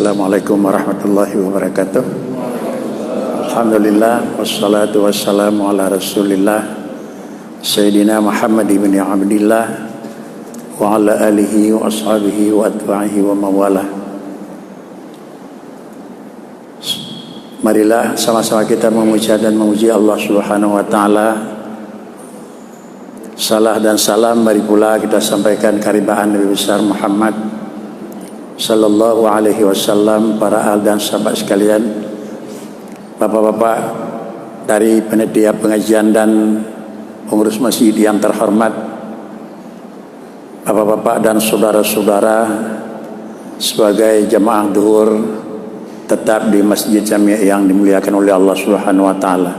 Assalamualaikum warahmatullahi wabarakatuh. Alhamdulillah wassalatu wassalamu ala Rasulillah Sayyidina Muhammad ibn Abdillah wa ala alihi wa ashabihi wa atba'ihi wa mawalah. Marilah sama-sama kita memuja dan memuji Allah Subhanahu wa taala. Salah dan salam mari pula kita sampaikan kehadiran Nabi besar Muhammad sallallahu alaihi wasallam, para ahli dan sahabat sekalian, bapak-bapak dari panitia pengajian dan pengurus masjid yang terhormat, bapak-bapak dan saudara-saudara sebagai jamaah zuhur tetap di Masjid Jami' yang dimuliakan oleh Allah Subhanahu wa taala.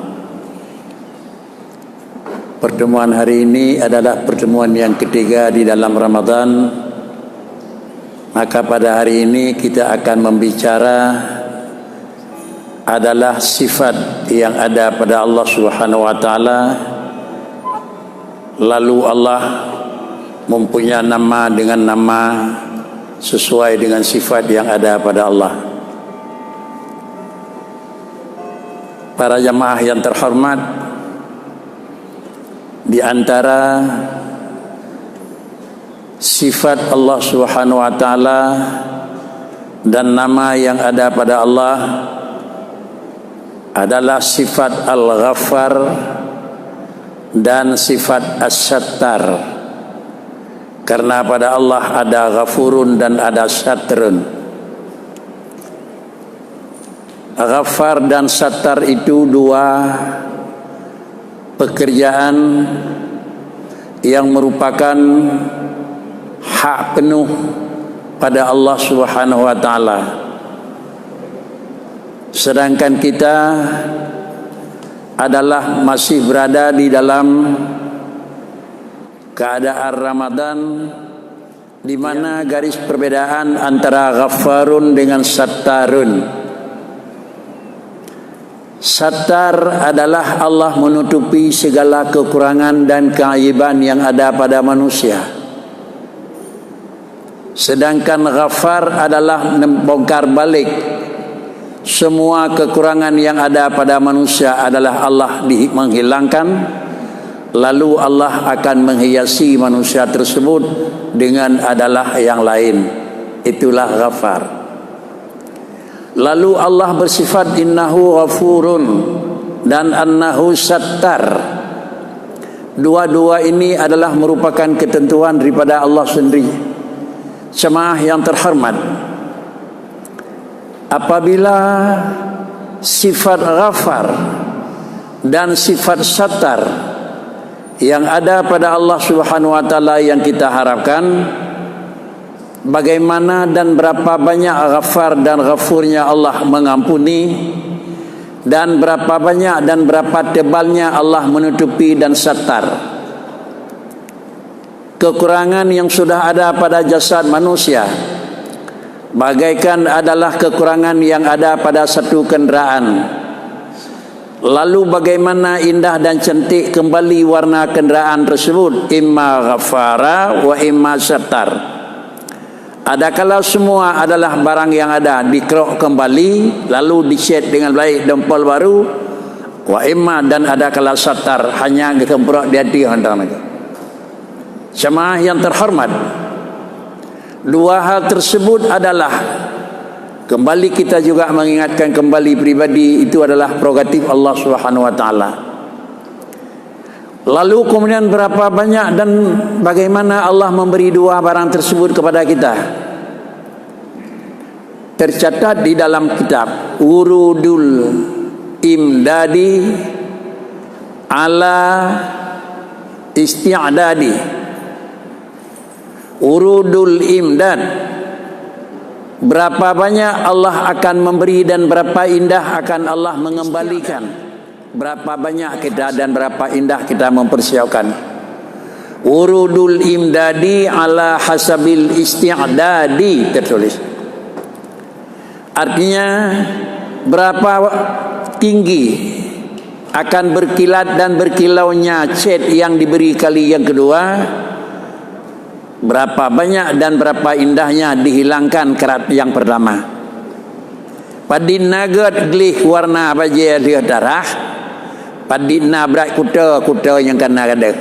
Pertemuan hari ini adalah pertemuan yang ketiga di dalam Ramadan. Maka pada hari ini kita akan membicara adalah sifat yang ada pada Allah Subhanahu wa taala. Lalu Allah mempunyai nama dengan nama sesuai dengan sifat yang ada pada Allah. Para jamaah yang terhormat, di antara sifat Allah Subhanahu wa taala dan nama yang ada pada Allah adalah sifat Al-Ghaffar dan sifat As-Sattar. Karena pada Allah ada Ghafurun dan ada Satrun. Ghaffar dan Sattar itu dua pekerjaan yang merupakan hak penuh pada Allah Subhanahu wa taala. Sedangkan kita adalah masih berada di dalam keadaan Ramadan, di mana garis perbedaan antara Ghaffarun dengan Sattarun. Sattar adalah Allah menutupi segala kekurangan dan keaiban yang ada pada manusia. Sedangkan Ghaffar adalah membongkar balik semua kekurangan yang ada pada manusia adalah Allah menghilangkan, lalu Allah akan menghiasi manusia tersebut dengan adalah yang lain. Itulah Ghaffar. Lalu Allah bersifat innahu ghafurun dan annahu sattar. Dua-dua ini adalah merupakan ketentuan daripada Allah sendiri. Jemaah yang terhormat, apabila sifat Ghaffar dan sifat Sattar yang ada pada Allah Subhanahu wa taala yang kita harapkan, bagaimana dan berapa banyak Ghaffar dan Ghafurnya Allah mengampuni, dan berapa banyak dan berapa tebalnya Allah menutupi dan Sattar kekurangan yang sudah ada pada jasad manusia, bagaikan adalah kekurangan yang ada pada satu kenderaan. Lalu bagaimana indah dan cantik kembali warna kenderaan tersebut, imma ghaffara wa imma sattar. Adakala semua adalah barang yang ada dikerok kembali lalu dicat dengan baik dempol baru, wa imma, dan adakala sattar hanya dikemprok di hati handang lagi. Jemaah yang terhormat, dua hal tersebut adalah, kembali kita juga mengingatkan kembali pribadi, itu adalah prerogatif Allah Subhanahu wa taala. Lalu kemudian berapa banyak dan bagaimana Allah memberi dua barang tersebut kepada kita? Tercatat di dalam kitab Wurudul Imdadi ala Isti'dadi. Urudul imdad, berapa banyak Allah akan memberi dan berapa indah akan Allah mengembalikan. Berapa banyak kita dan berapa indah kita mempersiapkan. Urudul imdadi ala hasabil isti'dadi tertulis. Artinya berapa tinggi akan berkilat dan berkilaunya cat yang diberi kali yang kedua, berapa banyak dan berapa indahnya dihilangkan kerat yang pertama. Padina ged glih warna baje dia darah. Padina berat kuda yang kena kada.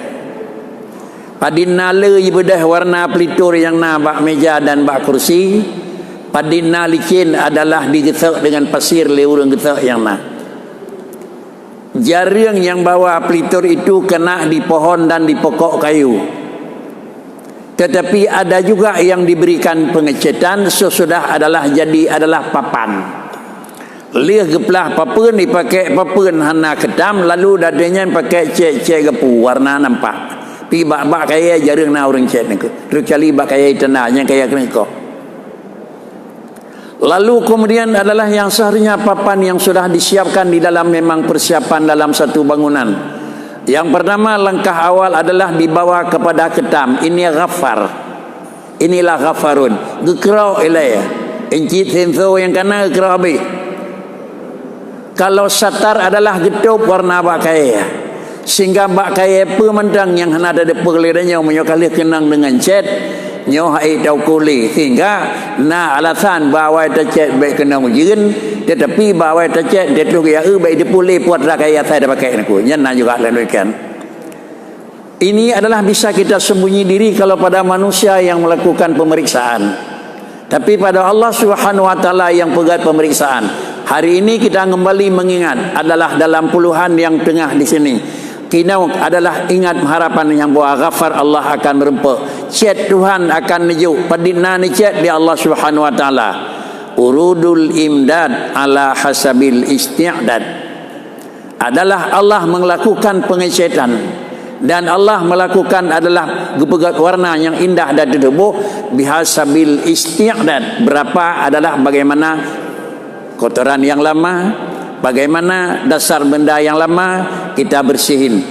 Padina le bedah warna pelitur yang na bak meja dan bak kursi. Padina licin adalah digetak dengan pasir leurung getak yang na. Jaring yang bawa pelitur itu kena di pohon dan di pokok kayu. Tetapi ada juga yang diberikan pengecetan sesudah adalah papan. Liah geplah papan dipakai papan hana kedam lalu dadanya pakai cek gepu warna nampak. Pi bak kaya jaring na orang cek niku. Terkali bak kaya tenanya kaya keniko. Lalu kemudian adalah yang seharusnya papan yang sudah disiapkan di dalam memang persiapan dalam satu bangunan. Yang pertama langkah awal adalah dibawa kepada kedam. Ini ghafar. Inilah ghafarun. Gekrau ilaya. Encit senso yang kana gekrau habis. Kalau satar adalah getup warna bak kaya. Sehingga bak kaya pemandang yang ada di pengeliranya menyokali kenang dengan cat. Nyoh ai tau kuli. Sehingga na alasan bawa cat baik kenang ujin. Tetapi bawa cat dia tu ya baik dipulih puat rak kaya saya dah pakai aku. Nyana juga lalukan. Ini adalah bisa kita sembunyi diri kalau pada manusia yang melakukan pemeriksaan. Tapi pada Allah Subhanahu wa taala yang pegat pemeriksaan. Hari ini kita kembali mengingat adalah dalam puluhan yang tengah di sini. Kita adalah ingat harapan yang bahwa ghafar Allah akan merempah. Cet Tuhan akan nejuk. Padina ni cet di Allah Subhanahu wa taala. Urudul imdad ala hasabil isti'dad. Adalah Allah melakukan pengecetan. Dan Allah melakukan adalah gepegat warna yang indah dan tubuh bihasabil isti'dad. Berapa adalah bagaimana kotoran yang lama, bagaimana dasar benda yang lama kita bersihin.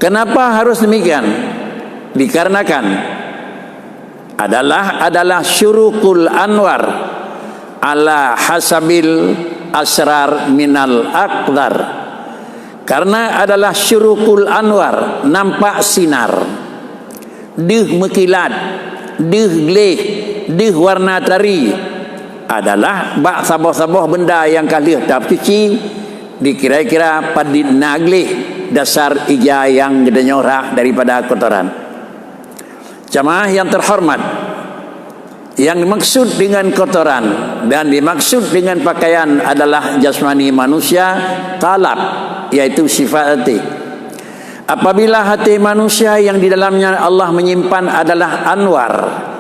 Kenapa harus demikian? Dikarenakan adalah syurukul anwar ala hasabil asrar minal aqdar. Karena adalah syurukul anwar, nampak sinar, dih mekilat, dih gleh, dih warna tari, adalah bak saboh-saboh benda yang kalih tak cuci dikira-kira padin naglih dasar ija yang gede nyorak daripada kotoran. Jamaah yang terhormat, yang dimaksud dengan kotoran dan dimaksud dengan pakaian adalah jasmani manusia talab, yaitu sifat hati. Apabila hati manusia yang di dalamnya Allah menyimpan adalah anwar,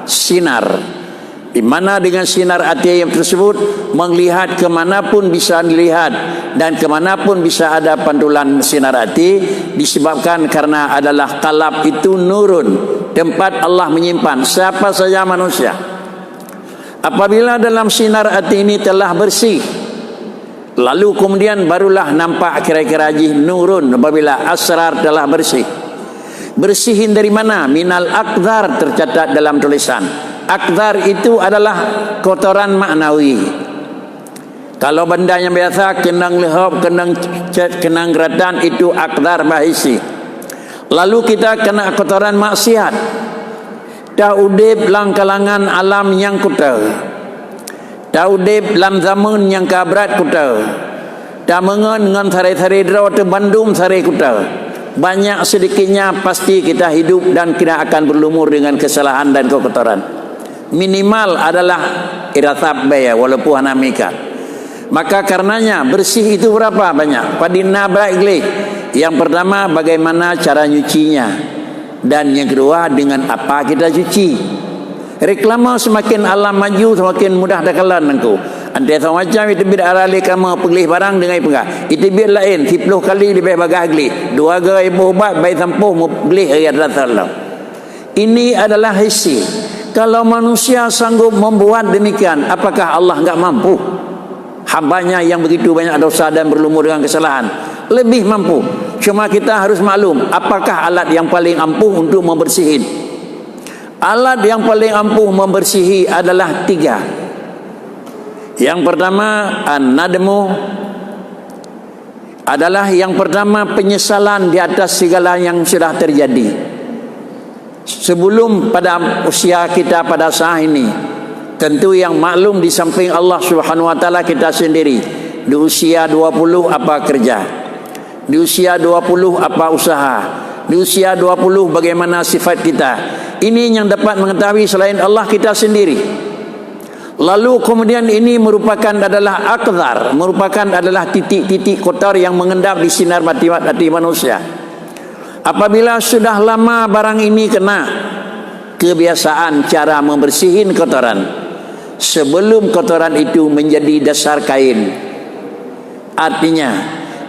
sinar, di mana dengan sinar hati yang tersebut melihat kemanapun bisa dilihat dan kemanapun bisa ada pantulan sinar hati, disebabkan karena adalah kalab itu nurun, tempat Allah menyimpan siapa saja manusia. Apabila dalam sinar hati ini telah bersih, lalu kemudian barulah nampak kira-kira jih nurun apabila asrar telah bersih. Bersihin dari mana? Minal aqdar, tercatat dalam tulisan. Aqdar itu adalah kotoran maknawi. Kalau benda yang biasa kenang lehop, kenang cat, kenang geratan, itu aqdar bahisi. Lalu kita kena kotoran maksiat. Taudib lang kalangan alam yang kuta. Taudib lam zaman yang kabrat kuta. Tamengan dengan sari-sari draw te Bandung sari kuta. Banyak sedikitnya pasti kita hidup dan kita akan berlumur dengan kesalahan dan kekotoran. Minimal adalah iratab baya walaupun anamika. Maka karenanya bersih itu berapa banyak? Padina baiklah. Yang pertama bagaimana cara nyucinya. Dan yang kedua dengan apa kita cuci. Reklama semakin alam maju semakin mudah dakalan engkau. Ante macam itu bid arali kamu pelih barang dengan pengah. Itu bid lain 10 kali lebih bagah gli. 2 gerai ubat baik sampuh mu beli ayat Rasulullah. Ini adalah hisi. Kalau manusia sanggup membuat demikian, apakah Allah enggak mampu? Hambanya yang begitu banyak dosa dan berlumur dengan kesalahan lebih mampu. Cuma kita harus maklum apakah alat yang paling ampuh untuk membersihin. Alat yang paling ampuh membersihi adalah 3. Yang pertama an-nadmu, adalah yang pertama penyesalan di atas segala yang sudah terjadi. Sebelum pada usia kita pada saat ini Tentu yang maklum di samping Allah Subhanahu wa taala kita sendiri. Di usia 20 apa kerja? Di usia 20 apa usaha? Di usia 20 bagaimana sifat kita? Ini yang dapat mengetahui selain Allah kita sendiri. Lalu kemudian ini merupakan adalah aqdar, merupakan adalah titik-titik kotor yang mengendap di sinar hati manusia. Apabila sudah lama barang ini kena kebiasaan cara membersihin kotoran, sebelum kotoran itu menjadi dasar kain. Artinya,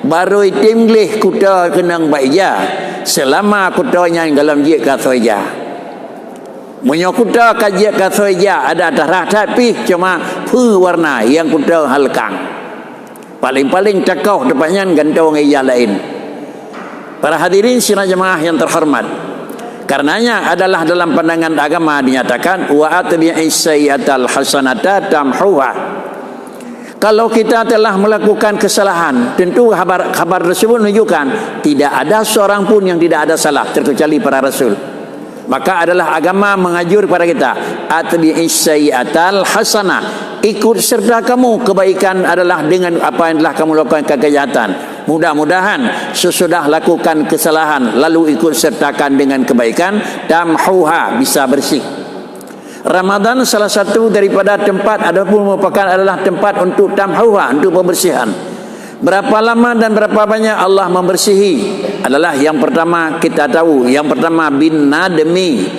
baru itimlih kuda kenang baija selama kudanya yang dalam jik kathoija. Menyokuta kajian kathoija ada darah tapi cuma pu warna yang kuda halkang. Paling-paling takau depatnya gantong iya lain. Para hadirin sidang jemaah yang terhormat, karenanya adalah dalam pandangan agama dinyatakan wa atbi'is sayyi'atal hasanata tamhuha. Kalau kita telah melakukan kesalahan, tentu kabar tersebut menunjukkan tidak ada seorang pun yang tidak ada salah terkecuali para rasul. Maka adalah agama mengajur kepada kita atbi'is sayyi'atal hasanah, ikut serta kamu kebaikan adalah dengan apa yang telah kamu lakukan kejahatan. Mudah-mudahan sesudah lakukan kesalahan lalu ikut sertakan dengan kebaikan, tamhuha, bisa bersih. Ramadan salah satu daripada tempat adapun merupakan adalah tempat untuk tamhuha, untuk pembersihan. Berapa lama dan berapa banyak Allah membersihi adalah yang pertama kita tahu. Yang pertama bin nadmi.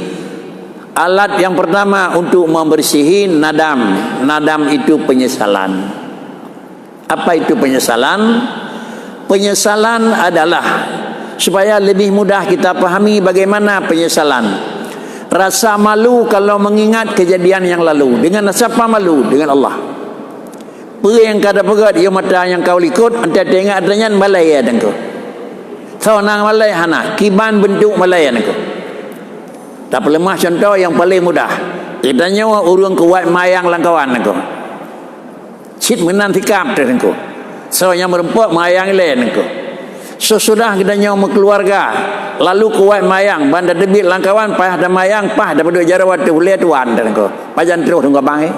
Alat yang pertama untuk membersihi nadam. Nadam itu penyesalan. Apa itu penyesalan? Penyesalan adalah supaya lebih mudah kita pahami bagaimana penyesalan. Rasa malu kalau mengingat kejadian yang lalu. Dengan siapa malu? Dengan Allah. Apa yang kada pegat ia mata yang kau likut anta tengok adanya malaya dengko. Saunang malaya hana kiban bentuk malaya dengko. Tak lemah contoh yang paling mudah. Kita nyawa urang kuat mayang langkawan dengko. Cit menan tikam dengko. Soalnya merempok mayang lain dengko. Sesudah kita nyawa keluarga lalu kuat mayang banda debit langkawan pah ada mayang pah ada berdua jarawat tu lihat tuan dengko. Pajan terus dengko bang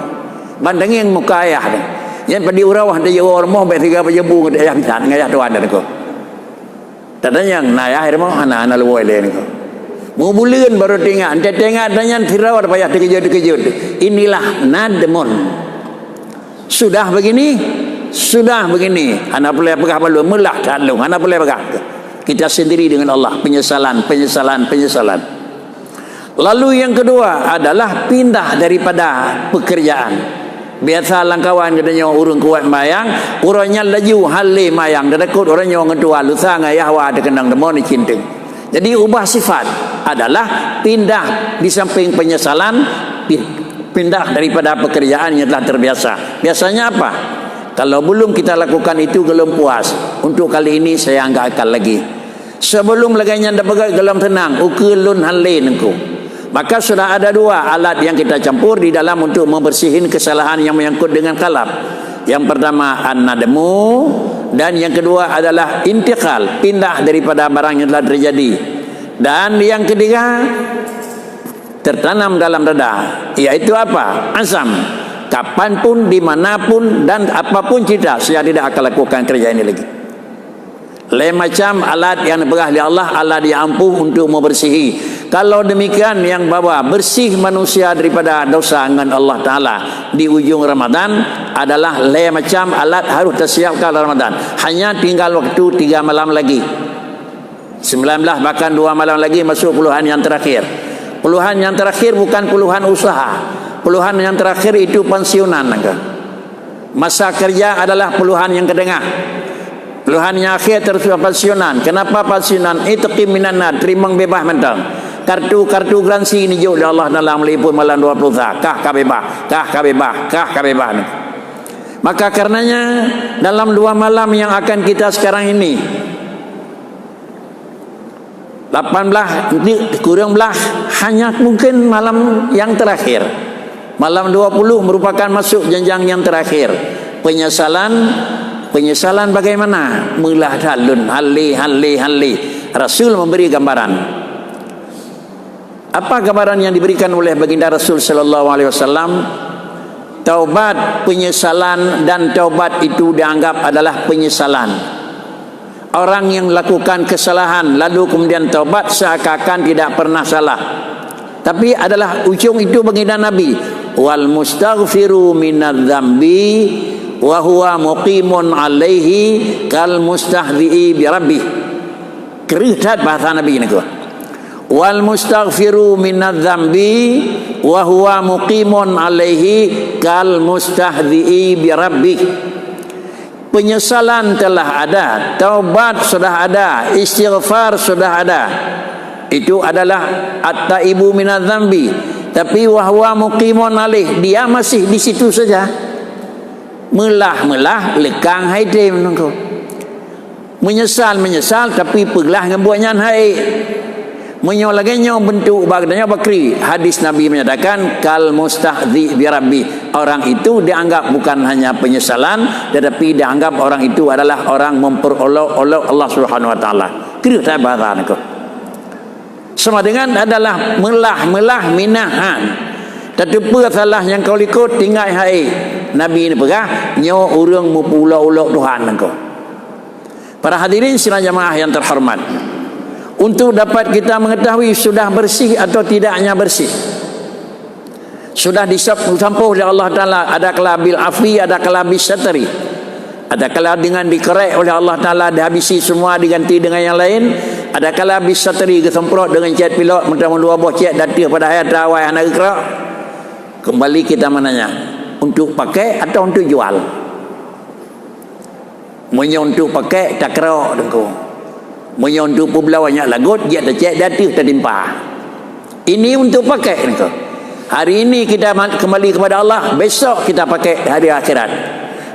bandangin muka ayah dengko. Yang pada urawah dia orang mau bertiga berjebu ke ayah pisan ngayah tuan dan ko. Tadanya yang nayah dia mau anak-anak luai lain ko. Mau bulan baru tengok tanya tirawat payah terkejut. Inilah nadmun. Sudah begini, anak boleh pegang balu melah kalung, anak boleh pegang. Kita sendiri dengan Allah, penyesalan. Lalu yang kedua adalah pindah daripada pekerjaan. Biasa langkawan katanya urang kuat mayang, urangnya laju halih mayang, dadakut orangnya ngedua lusa ngayah wa ada kendang demo ni cinting. Jadi ubah sifat adalah pindah di samping penyesalan, pindah daripada pekerjaan yang telah terbiasa. Biasanya apa? Kalau belum kita lakukan itu belum puas. Untuk kali ini saya enggak akan lagi. Sebelum laganya dapat gelam tenang, ukulun halih nengku. Maka sudah ada dua alat yang kita campur di dalam untuk membersihin kesalahan yang menyangkut dengan kalab. Yang pertama an-nadmu dan yang kedua adalah intiqal, pindah daripada barang yang telah terjadi. Dan yang ketiga tertanam dalam dada, yaitu apa? Azam. Kapanpun, dimanapun dan apapun cerita, saya tidak akan lakukan kerja ini lagi. Lain macam alat yang dipegang oleh Allah, alat yang ampuh untuk membersihi. Kalau demikian yang bawa bersih manusia daripada dosa dengan Allah Ta'ala di ujung Ramadan adalah lain macam alat harus tersiapkan Ramadan. Hanya tinggal waktu 3 malam lagi. 19 bahkan 2 malam lagi masuk puluhan yang terakhir. Puluhan yang terakhir bukan puluhan usaha. Puluhan yang terakhir itu pensiunan. Masa kerja adalah puluhan yang kedengah. Puluhan yang akhir terus pensiunan. Kenapa pensiunan? Itqi minanna, terima bebas mentang. Kartu garansi ini jauh Allah dalam meliput malam 20 kah kabebah. Maka karenanya dalam 2 malam yang akan kita sekarang ini 18 kurang belah hanya mungkin malam yang terakhir. Malam 20 merupakan masuk jenjang yang terakhir. Penyesalan bagaimana? Mulah dalun halli. Rasul memberi gambaran. Apa gambaran yang diberikan oleh baginda Rasul sallallahu alaihi wasallam? taubat penyesalan, dan taubat itu dianggap adalah penyesalan. Orang yang melakukan kesalahan lalu kemudian taubat seakan-akan tidak pernah salah, tapi adalah ujung itu baginda Nabi, wal mustaghfiru minadz-dzambi wa huwa muqimun alaihi kal mustahzi'i bi rabbih. Kerihat bahasa Nabi ni ko. Wal mustaghfiru minadz-dzambi wa huwa muqimun alaihi kal mustahzi'i bi rabbih. Penyesalan telah ada, taubat sudah ada, istighfar sudah ada. Itu adalah at-taibu minadz-dzambi. Tapi wa huwa muqimun alaih, dia masih di situ saja. Melah lekang haidem nengko. Menyesal tapi pegelah ngebuatnya hai. Menyo lagi nyo bentuk badannya bakri. Hadis Nabi menyatakan kal mustahzi bi rabbi. Orang itu dianggap bukan hanya penyesalan, tetapi dianggap orang itu adalah orang memperolok-olok Allah Subhanahu wa taala. Kira tak bahasa nengko. Sama dengan adalah melah minahan. Tetapi salah yang kau ikut tinggal hai. Nabi ni pegah nyo urang mupula-ulok Tuhan engkau. Para hadirin sidang jamaah yang terhormat, untuk dapat kita mengetahui sudah bersih atau tidaknya bersih, sudah disampuh oleh Allah Ta'ala, ada kala bil afi, ada kala bis satri, ada kala dengan dikerek oleh Allah Ta'ala, dihabisi semua diganti dengan yang lain, ada kala bis satri kesemprot dengan cat pilot mentang dua buah cat datih pada hayat awal anak kerak. Kembali kita menanya, untuk pakai atau untuk jual? Untuk pakai tak kerak dengku. Untuk pembelawannya lagut dia tak cek datih tertimpa. Ini untuk pakai dengku. Hari ini kita kembali kepada Allah, besok kita pakai hari akhirat.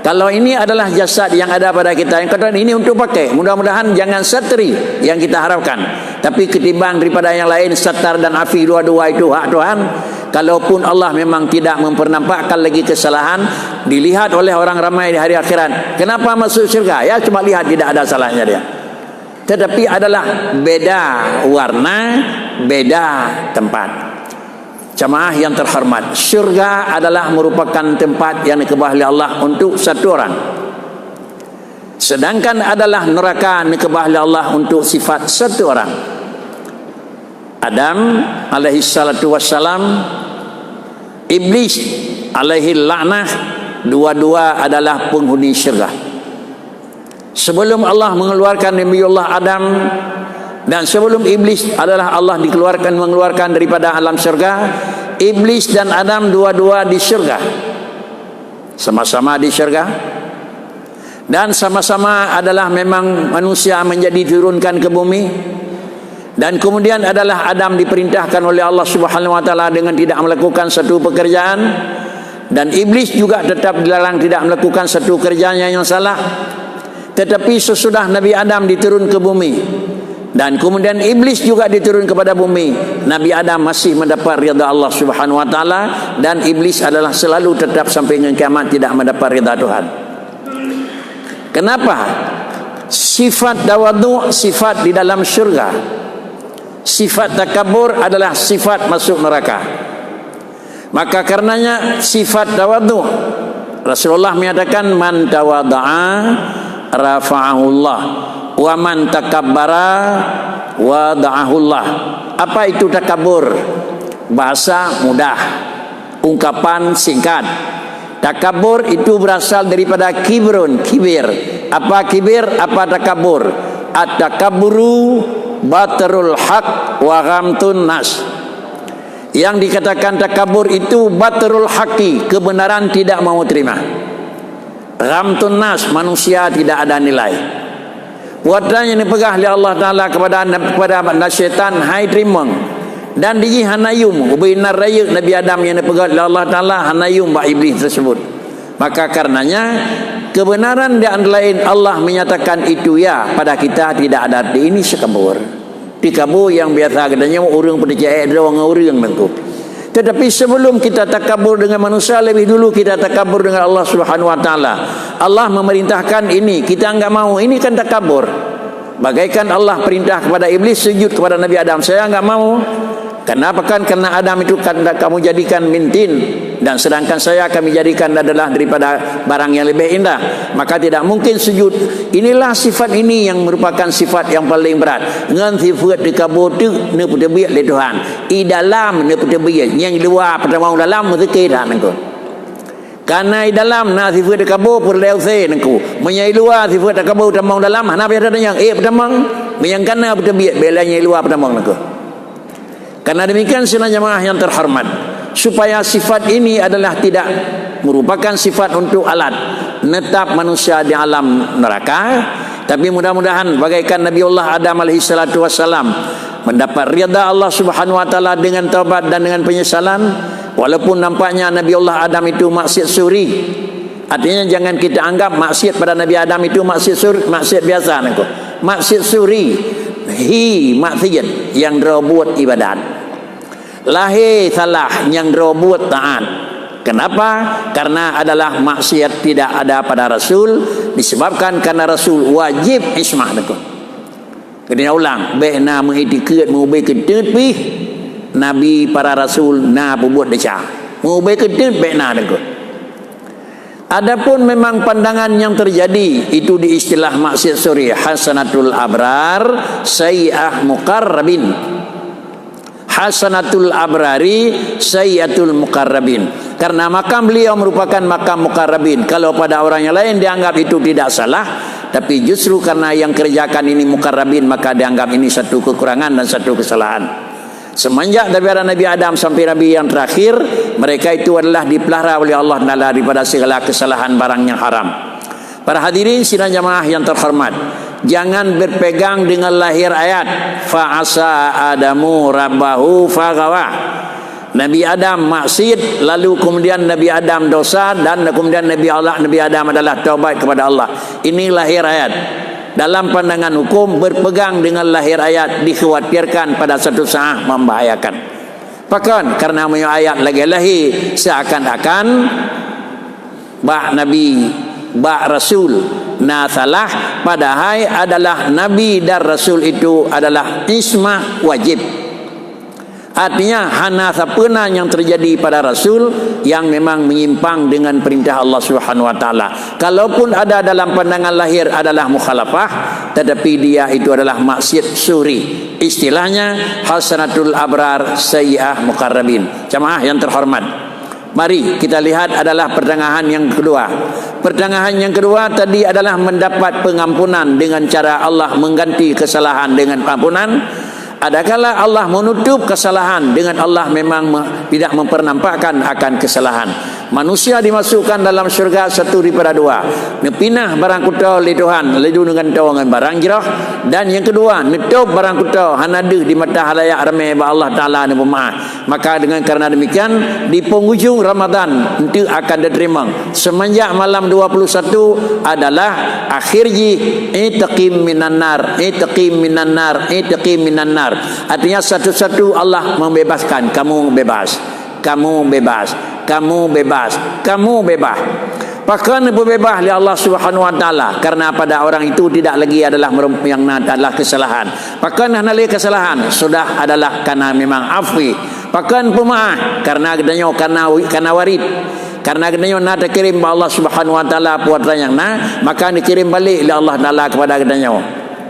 Kalau ini adalah jasad yang ada pada kita, yang kata ini untuk pakai, mudah-mudahan jangan satri yang kita harapkan, tapi ketimbang daripada yang lain, satar dan afi dua-dua itu hak Tuhan. Kalaupun Allah memang tidak mempernampakkan lagi kesalahan, dilihat oleh orang ramai di hari akhirat. Kenapa masuk syurga? Ya cuma lihat, tidak ada salahnya dia. Tetapi adalah beda warna, beda tempat. Jamaah yang terhormat, syurga adalah merupakan tempat yang dikebah oleh Allah untuk satu orang. Sedangkan adalah neraka dikebah oleh Allah untuk sifat satu orang. Adam alaihi salatu wassalam, Iblis alaihi la'nah, dua-dua adalah penghuni syurga. Sebelum Allah mengeluarkan Nabiullah Adam dan sebelum Iblis adalah Allah mengeluarkan daripada alam syurga, Iblis dan Adam dua-dua di syurga, sama-sama di syurga, dan sama-sama adalah memang manusia menjadi turunkan ke bumi. Dan kemudian adalah Adam diperintahkan oleh Allah Subhanahu wa taala dengan tidak melakukan satu pekerjaan, dan Iblis juga tetap dilarang tidak melakukan satu kerjaan yang salah. Tetapi sesudah Nabi Adam diturun ke bumi dan kemudian Iblis juga diturun kepada bumi, Nabi Adam masih mendapat ridha Allah Subhanahu wa taala, dan Iblis adalah selalu tetap sampai dengan kiamat tidak mendapat ridha Tuhan. Kenapa? Sifat tawadhu sifat di dalam syurga. Sifat takabur adalah sifat masuk neraka. Maka karenanya sifat tawadhu, Rasulullah menyatakan man tawadha'a rafa'ahullah wa man takabbara wada'ahullah. Apa itu takabur? Bahasa mudah, ungkapan singkat. Takabur itu berasal daripada kibrun, kibir. Apa kibir? Apa takabur? At-takaburu batarul haq wa ghamtun nas. Yang dikatakan takabur itu batarul haqi, kebenaran tidak mau terima. Ghamtun nas, manusia tidak ada nilai. Wadanya dipegah oleh Allah Ta'ala kepada syaitan, hai trimang. Dan di hanayum ubinar raya Nabi Adam yang dipegah oleh Allah Ta'ala, hanayum ba iblis tersebut. Maka karenanya kebenaran di antara lain Allah menyatakan itu ya pada kita tidak ada arti. Ini sekabur. Dikabur yang biasa katanya orang percaya ada orang itu. Tetapi sebelum kita takabur dengan manusia, lebih dulu kita takabur dengan Allah Subhanahu wa taala. Allah memerintahkan ini, kita enggak mau. Ini kan takabur. Bagaikan Allah perintah kepada iblis sujud kepada Nabi Adam, saya enggak mau. Kenapa? Karena Adam itu kan kamu jadikan mintin, dan sedangkan saya kami jadikan adalah daripada barang yang lebih indah, maka tidak mungkin sujud. Inilah sifat ini yang merupakan sifat yang paling berat. Ngan sifat dikabur tu ne putih le Tuhan. I dalam ne putih yang luar pertama dalam mesti dah nengko. Karena i dalam na sifat dikabur per leu se nengko. Menyai luar sifat dikabur tamang dalam hana biasa yang pertama yang kana putih belanya luar pertama nengko. Karena demikian sidang jamaah yang terhormat, supaya sifat ini adalah tidak merupakan sifat untuk alat netap manusia di alam neraka, tapi mudah-mudahan bagaikan Nabi Allah Adam alaihi salatu wassalam mendapat ridha Allah Subhanahu wa taala dengan taubat dan dengan penyesalan, walaupun nampaknya Nabi Allah Adam itu maksiat suri. Artinya jangan kita anggap maksiat pada Nabi Adam itu maksiat suri, maksiat biasa nengko. Maksiat suri maksiat yang buat ibadat. Lahir salah yang buat taat. Kenapa? Karena adalah maksiat tidak ada pada Rasul, disebabkan karena Rasul wajib ismah itu. Kena ulang, behna mengitikut mengubah ketut pi Nabi para Rasul na buat deca. Mengubah ketut behna itu. Adapun memang pandangan yang terjadi itu di istilah maksiat suri, hasanatul abrar sayyi'ah muqarrabin. Hasanatul abrari sayyatul muqarrabin. Karena makam beliau merupakan makam muqarrabin. Kalau pada orang yang lain dianggap itu tidak salah, tapi justru karena yang kerjakan ini muqarrabin, maka dianggap ini satu kekurangan dan satu kesalahan. Semenjak daripada Nabi Adam sampai Nabi yang terakhir, mereka itu adalah dipelihara oleh Allah Taala daripada segala kesalahan barang yang haram. Para hadirin sidang jamaah yang terhormat, jangan berpegang dengan lahir ayat fa'asa adamu rabbahu fagawa. Nabi Adam maksiat, lalu kemudian Nabi Adam dosa, dan kemudian Nabi Adam adalah taubat kepada Allah. Ini lahir ayat. Dalam pandangan hukum, berpegang dengan lahir ayat dikhawatirkan pada satu saat membahayakan. Bahkan karena ayat lagi seakan-akan Nabi Rasul na salah, padahal adalah Nabi dan Rasul itu adalah ismah wajib. Artinya hana sapena yang terjadi pada Rasul yang memang menyimpang dengan perintah Allah Subhanahu wa taala. Kalaupun ada dalam pandangan lahir adalah mukhalafah, tetapi dia itu adalah maksiat suri. Istilahnya hasanatul abrar sayyi'ah muqarrabin. Jamaah yang terhormat, mari kita lihat adalah pertengahan yang kedua. Pertengahan yang kedua tadi adalah mendapat pengampunan dengan cara Allah mengganti kesalahan dengan pengampunan. Adakala Allah menutup kesalahan dengan Allah memang tidak mempernampakkan akan kesalahan. Manusia dimasukkan dalam syurga satu daripada dua. Nepinah barang kutau li Tuhan, ledu dengan tawangan barang jirah. Dan yang kedua, netup barang kutau hanadu di mata halayak ramai ba Allah Taala dan pemaaf. Maka dengan karena demikian di penghujung Ramadan itu akan diterima. Semenjak malam 21 adalah akhir itaqim minan nar, itaqim minan nar, itaqim minan nar. Artinya satu-satu Allah membebaskan, kamu bebas, kamu bebas, kamu bebas, kamu bebas. Bahkan bebas oleh Allah Subhanahu wa taala karena pada orang itu tidak lagi adalah yang adalah kesalahan. Bahkan hanali kesalahan sudah adalah karena memang afwi. Bahkan pemaaf karena adanya karena warid. Karena adanya nak kirim Allah Subhanahu wa taala puatan yang maka dikirim balik oleh Allah Taala kepada adanya.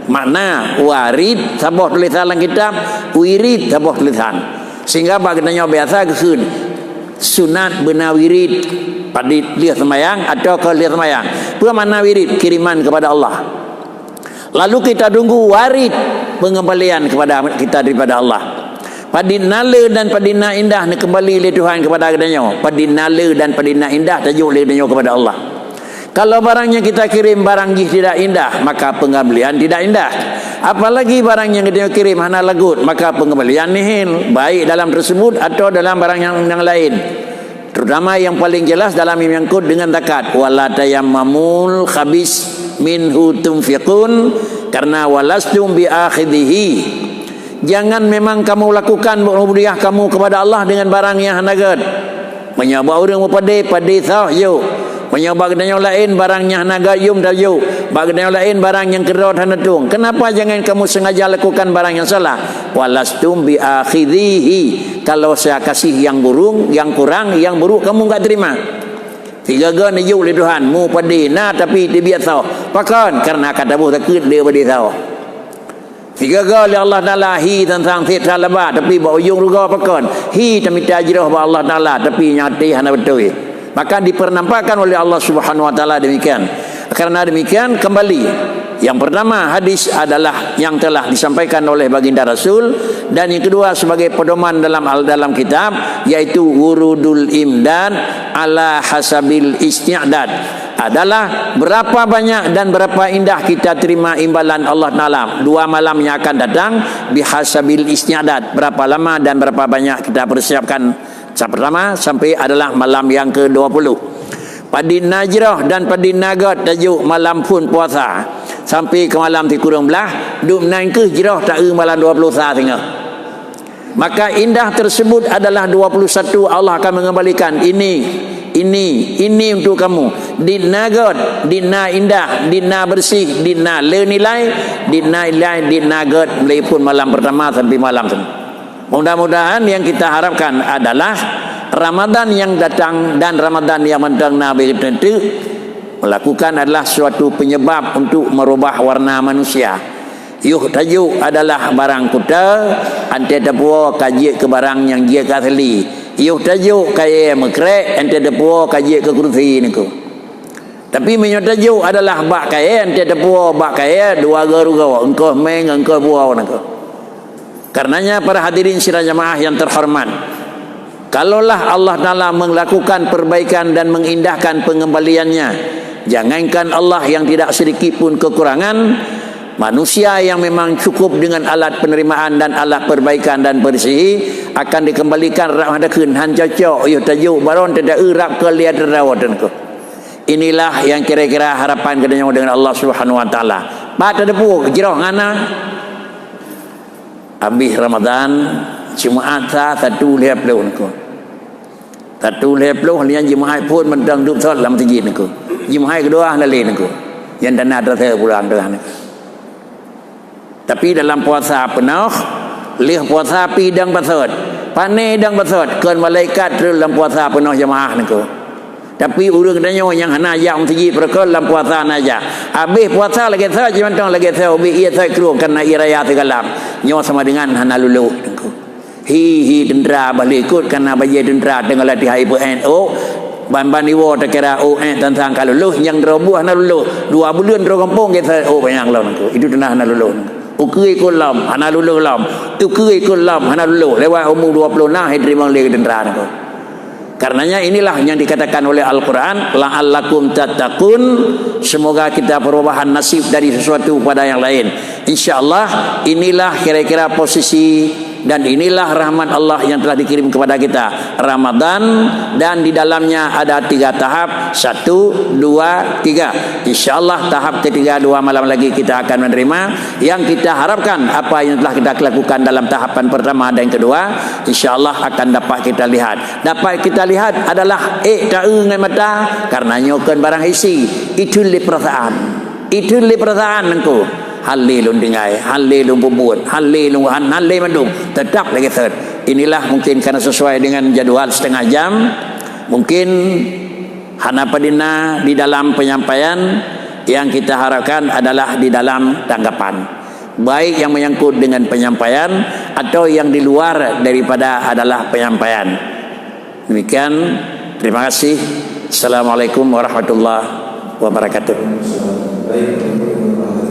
Makna warid sabuh tulisan dalam kitab, wirid sabuh tulisan. Sehingga baginanya biasa kesun sunat benar wirid pada dia semayang atau kalau dia semayang. Apa makna wirid? Kiriman kepada Allah. Lalu kita tunggu warid pengembalian kepada kita daripada Allah. Padinala dan padina indah nak kembali oleh Tuhan kepada adanya. Padinala dan padina indah tajuk oleh adanya kepada Allah. Kalau barangnya kita kirim barang tidak indah, maka pengembalian tidak indah. Apalagi barang yang kita kirim hana lagut, maka pengembalian nihil, baik dalam tersebut atau dalam barang yang lain. Terutama yang paling jelas dalam menyangkut dengan zakat. Wala tayammamul khabis minhu tunfiqun karena walastum bi akhidhihi. Jangan memang kamu lakukan rubiah kamu kepada Allah dengan barang yang hanagat. Menyabak orang padai sah yo. punya bagdanya lain barangnya nagayum dayu, bagdanya lain barang yang kerot hanatung. Kenapa jangan kamu sengaja lakukan barang yang salah? Walastum bi akhidhihi, kalau saya kasih yang burung, yang kurang, yang buruk kamu enggak terima. Tiga gan yu li Tuhan mu padi na tapi dia biasa pakan karena kata bu takut dia padi tahu. Tiga kali Allah Ta'ala hi tentang fitah lebah tapi bawa ujung juga pakon hi tamita ajrah ba Allah Ta'ala tapi nyati hana betul. Maka dipernampakkan oleh Allah Subhanahu Wa Ta'ala demikian. Karena demikian kembali yang pertama hadis adalah yang telah disampaikan oleh baginda Rasul, dan yang kedua sebagai pedoman dalam kitab yaitu wurudul imdad ala hasabil isti'dad, adalah berapa banyak dan berapa indah kita terima imbalan Allah Ta'ala 2 malam yang akan datang bihasabil isti'dad, berapa lama dan berapa banyak kita persiapkan pertama sampai adalah malam yang ke-20. Padi najrah dan padi nagat tajuk malam pun puasa sampai ke malam ti kurang belah duk naik ke hijrah tak malam 20 saat tengah. Maka indah tersebut adalah 21 Allah akan mengembalikan ini untuk kamu. Dina god, dina indah, dina bersih, dina lenilai, dina ilai, dina god melipun malam pertama sampai malam tu. Mudah-mudahan yang kita harapkan adalah Ramadan yang datang dan Ramadan yang mendatang Nabi tentu melakukan adalah suatu penyebab untuk merubah warna manusia. Yuh tajuk adalah barang kuda ante tepua kaji ke barang yang dia kasli. Yuh tajuk kaya mekrek ante tepua kaji ke kursi niku. Tapi menyo tajuk adalah bak kaya ante tepua bak kaya dua garu engkau meng engkau buau niku. Karenanya para hadirin sidang jamaah yang terhormat, kalaulah Allah Ta'ala melakukan perbaikan dan mengindahkan pengembaliannya, jangankan Allah yang tidak sedikit pun kekurangan, manusia yang memang cukup dengan alat penerimaan dan alat perbaikan dan bersih akan dikembalikan rahmadakeun han cocok yo tajuk baron tidak urap ke lihat rawatan ko. Inilah yang kira-kira harapan kita dengan Allah Subhanahu Wa Ta'ala. Pada depu jirah ngana habis Ramadan Jumaat satu lep leu niku. Satu lep leu halian Jumaat pun mendang duk solat dalam masjid niku. Jumaat kedua nalih niku. Yang dana terse pulang dah niku. Tapi dalam puasa penuh, lih puasa pidang basot. Pane dang basot keun malaikat dalam puasa penuh jemaah niku. Tapi urang danyo yang hana yang masjid perkara dalam puasa naja. Habis puasa lagi saya cuma lagi saya ubi ia saya keluar karena iraya tegalam. Nyo sama dengan hana lulu niku. Hi dendra balik ikut karena bagi dendra dengan latihan IPNO ban iwo tak kira tentang kalau lu yang robuh hana lulu 2 bulan ro kampung kita banyak lawan niku. Itu denah hana lulu. Ukui kulam hana lulu lam. Ukui kulam hana lulu lewat umur 20 nah terima lagi dendra niku. Karenanya inilah yang dikatakan oleh Al-Quran, la'allakum tattaqun, semoga kita perubahan nasib dari sesuatu pada yang lain. InsyaAllah inilah kira-kira posisi dan inilah rahmat Allah yang telah dikirim kepada kita, Ramadan, dan di dalamnya ada 3 tahap, 1, 2, 3. InsyaAllah tahap ketiga 2 malam lagi kita akan menerima. Yang kita harapkan apa yang telah kita lakukan dalam tahapan pertama dan kedua, InsyaAllah akan dapat kita lihat. Dapat kita lihat adalah tak ngai mata karena nyokan barang isi. Itu li perasaan. Itu li perasaan engkau. Halilun dingai, halilun bubut, halilun mandum. Tetap lagi third. Inilah mungkin karena sesuai dengan jadual setengah jam. Mungkin hana padina di dalam penyampaian yang kita harapkan adalah di dalam tanggapan. Baik yang menyangkut dengan penyampaian atau yang di luar daripada adalah penyampaian. Demikian, terima kasih. Assalamualaikum warahmatullahi wabarakatuh. Assalamualaikum warahmatullahi wabarakatuh.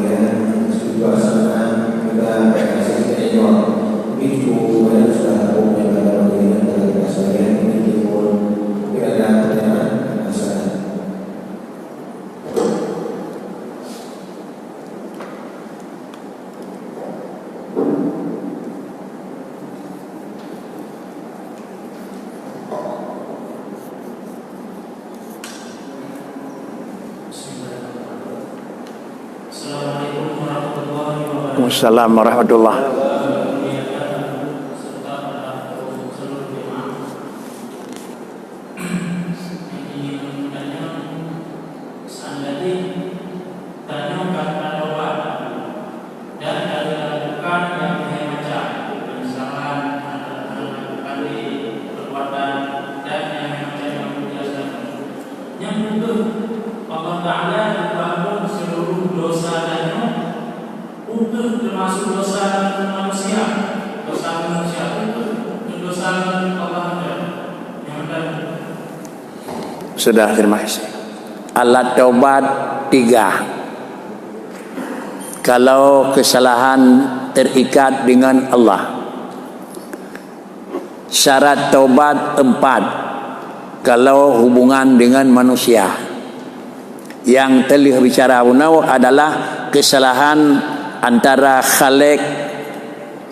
Sudah, terima kasih. Alat taubat 3. Kalau kesalahan terikat dengan Allah. Syarat taubat 4. Kalau hubungan dengan manusia. Yang telah bicara unau adalah kesalahan antara Khalik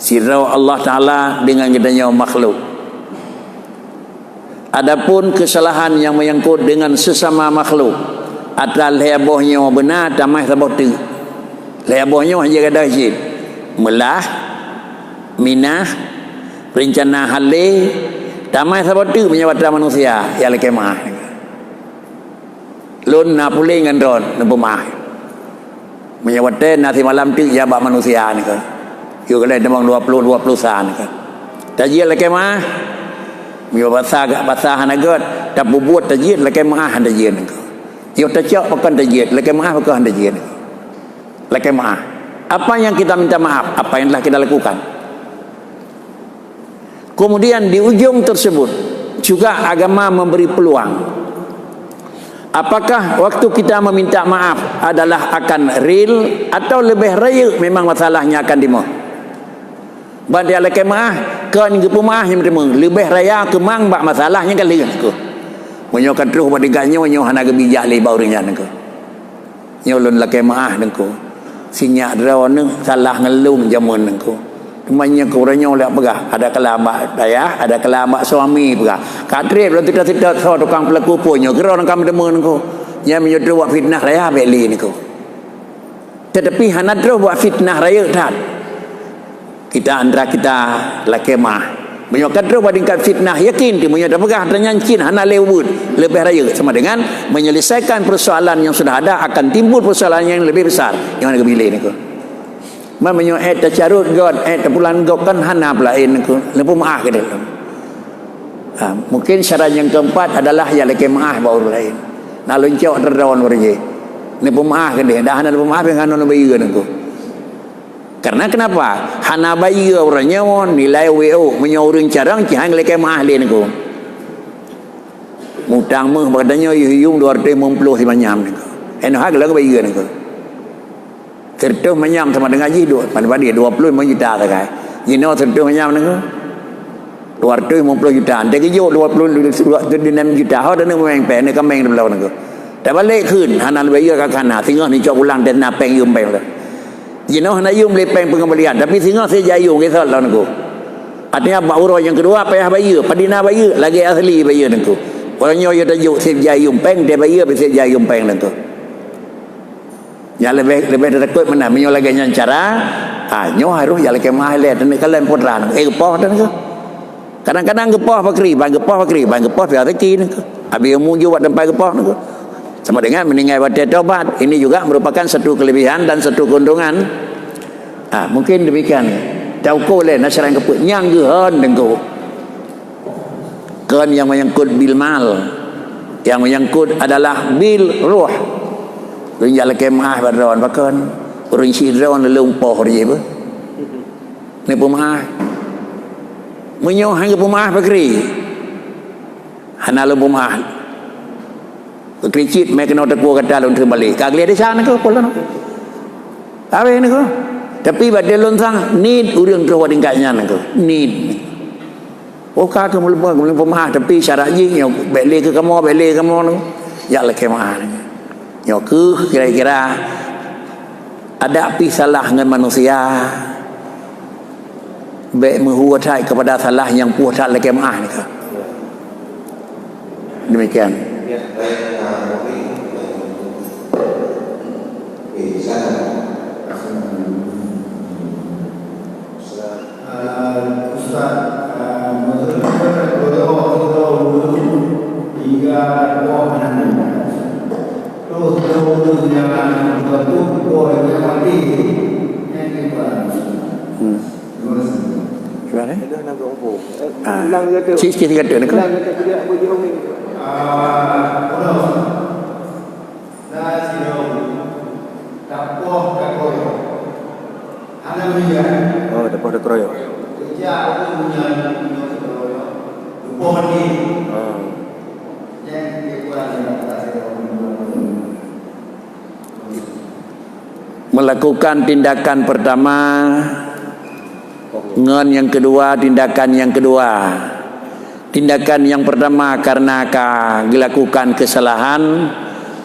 sirau Allah Ta'ala dengan gedanya makhluk. Adapun kesalahan yang menyangkut dengan sesama makhluk, atal hebohnya benar tamai sabot tu. Hebohnya hanya ada hijab. Melah, minah, rencana hale, tamai sabot tu menyawata manusia yang lekemah. Lun na pulih ngan don nepemah. Menyawata nasi malam tu ya bak manusia ni kan. Yo kala demang 20 san kan. Tajil lekemah Mio basah hanagot tak buat tajid lakai maah tajid engkau. Yo tajak pakan tajid lakai maah pakan tajid. Lakai maah. Apa yang kita minta maaf, apa yang telah kita lakukan. Kemudian di ujung tersebut juga agama memberi peluang. Apakah waktu kita meminta maaf adalah akan real atau lebih raya memang masalahnya akan dimau. Badai lakai maah kan gepu maah yang bertemu lebih raya kemang bak masalahnya kan lihat ko menyokan terus badiganya menyo hana gebijak le baurinya nengko nyolon lakai maah nengko sinyak draw neng salah ngelum jamun nengko temannya kurangnya oleh pegah ada kelama daya ada kelama suami pegah kadre belum tidak so tukang pelaku punyo kira orang kami bertemu nengko nya menyodo buat fitnah raya beli nengko tetapi hana terus buat fitnah raya tak kita antara kita lakemah menyokat terus badingkat fitnah yakin dia menyokat pegah dan nyancin hana lewud lebih raya sama dengan menyelesaikan persoalan yang sudah ada akan timbul persoalan yang lebih besar yang ada kebilih ni ko man menyokat tacarut god tapulan god kan hana pelain ko lepas maaf ke dalam mungkin syarat yang keempat adalah yang lakemah baru lain nalun cok terdawan warje lepas maaf ke dia dah hana lepas maaf yang hana lebih ni ko. Karena kenapa? Hana bayi orangnya nilai WO menyauring carang cihang lekai mahli ni ko. Mutang meh badannya yung 250 si manyam ni ko. Eno hak lah bayi ni ko. Tertuh manyam sama dengan jidu. Pada dia 20 juta tak kai. Jino tertuh manyam ni ko. 250 juta. Tapi jo 26 juta. Hau dah ni memang pen ni kameng belau ni ko. Tapi balik kun hana bayi ka kana tinggal ni cok ulang dan napeng yum peng lah. Jino hana yum lepeng pengembalian tapi singa saya jayung ke sal lawan ko. Artinya bak urang yang kedua payah bayi, padina bayi lagi asli bayi nengko. Orangnya yo tajuk sip jayung peng dia bayi be sip jayung peng nengko. Ya lebih takut mana menyo lagi nyan cara nyo harus ya lagi mahal dan kalian potran gepoh dan ko. Kadang-kadang gepoh pakri, bang gepoh biar rezeki nengko. Abi mu jo buat tempat gepoh nengko. Sama dengan meninggal pada taubat. Ini juga merupakan satu kelebihan dan satu keuntungan. Mungkin demikian. Tauko le nasaran keput nyang gehan dengko. Kan yang menyangkut bil mal. Yang menyangkut adalah bil ruh. Runjal kemah barawan pakan. Urun sidron leumpah dia apa. Ni pemah. Menyoh hang pemah pakri. Hana pemah. Kericit mereka nak tegur kata lon terbalik. Kagli ada sana ke pola nak. Awe ni ko. Tapi badai lon sang need urang terus wadingkatnya nak ko. Need. Oh ka ke mulpa pemah tapi syarat je yang beli ke kamu nak. Ya lah kemah. Yo ke kira-kira ada api salah dengan manusia. Baik menghuatai kepada salah yang puas tak lagi kemah ni ko. Demikian. Ustaz, menurut saya kalau hingga buah itu yang bertubuh yang mati yang hebat. Gimana? Dah nak ngomong. Ah. Lang kata. Cik kata nak. Lang kata dia apa dia ni. Oh, dapat dah keroyok. Melakukan tindakan pertama, ngen yang kedua, tindakan yang kedua. Tindakan yang pertama karena dilakukan kesalahan,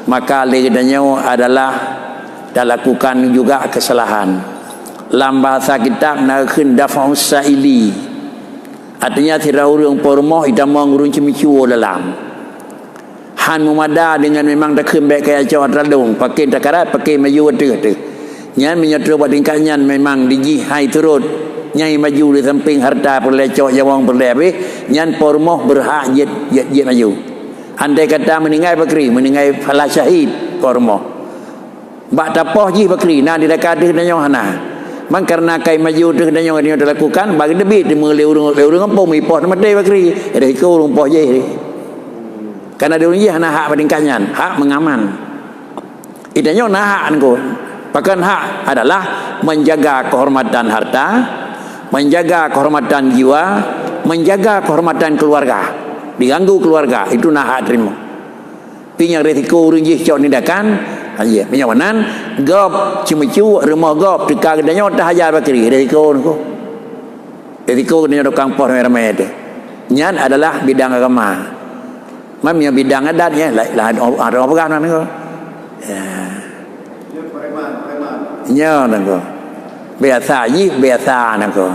maka legadanya adalah dilakukan juga kesalahan. Dalam bahasa kitab nakhin dafa'us sa'ili, artinya tidak urung pormoh ida mengurung cemicuo dalam han memada dengan memang dah kembek kayak jawat radung pakai takarat pakai maju tu nyan menyatu badingkannya memang diji hai turut nyai maju di samping harta perlecok jawang berlebih nyan pormoh berhak jet maju. Andai kata meninggal bakri meninggal fala syahid pormoh bak tapoh ji bakri na di dekat dah hana mang karena kai maju tu dan yang dilakukan bagi debit di melurung apa mipos mati bakri ada ikut urung poh je karena dia ni hana hak badingkannya hak mengaman idanya nah hak ko bahkan hak adalah menjaga kehormatan harta, menjaga kehormatan jiwa, menjaga kehormatan keluarga. Diganggu keluarga itu nah hak terima pinya resiko urung je cok tindakan aja penyawanan gop cimucu rumah gop dekat kedanya dah hajar bakri resiko kedanya dokang poh ramai ada nyan adalah bidang agama mamnya bidang adat ya lah ada apa kan ko ya nangko biasa nangko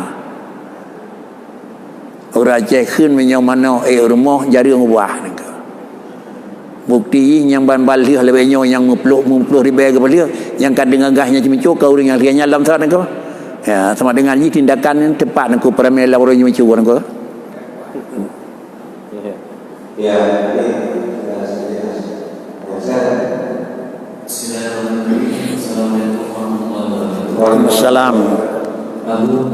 orang cek khun menyamano rumah jari ubah nangko bukti yang ban-balih lebihnya yang mupluh ribu ke beliau yang kadang gagahnya cemicu kau orang yang rianya dalam saat nangko ya sama dengan ni tindakan yang tepat nangko paramela orang yang cemicu nangko ya Assalamualaikum. Lalu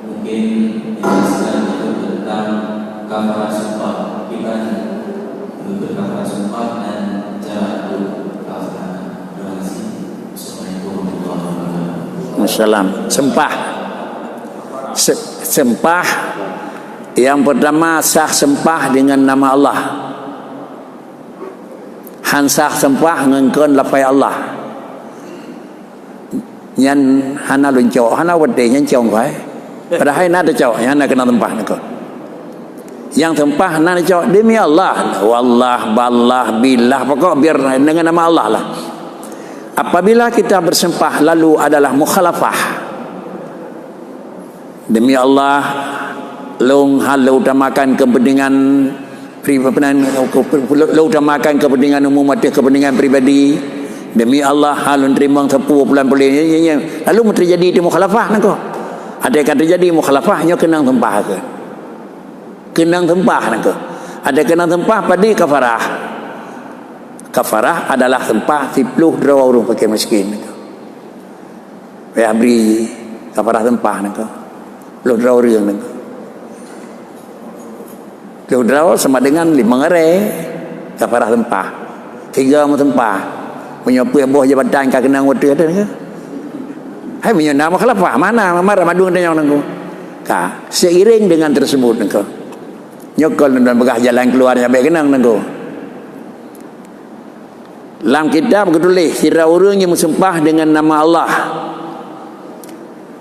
mungkin jelaskan itu tentang kafarat sumpah kita untuk kafarat sumpah dan cara kafarat. Terima kasih. Assalamualaikum warahmatullahi wabarakatuh. Sempah yang pertama sah sempah dengan nama Allah. Hansah sempah ngengkeun lapai Allah. Yan hana luncok hana wede yan cong kai padahal nak cok yan nak kena tempah nak yang tempah nak cok demi Allah wallah ballah billah pokok biar dengan nama Allah lah. Apabila kita bersempah lalu adalah mukhalafah demi Allah long halu utamakan kepentingan utamakan kepentingan umum atau kepentingan pribadi. Demi Allah halun terima tepu bulan boleh lalu terjadi di mukhalafah nako ada yang terjadi mukhalafahnya kenang tempah ke kenang tempah nako ada kenang tempah pada kafarah adalah tempah 10 draw orang pakai miskin nako ya beri kafarah tempah nako lu draw riang nako lu draw sama dengan 5 ngare kafarah tempah 3 mu tempah menyopu boh jabatan ka kenang water ada ke hai menyana mukhalafah mana marah madung tanya nangku ka seiring dengan tersebut nangku nyokol dan begah jalan keluarnya baik kenang nangku dalam kitab ketulis kira urang yang bersumpah dengan nama Allah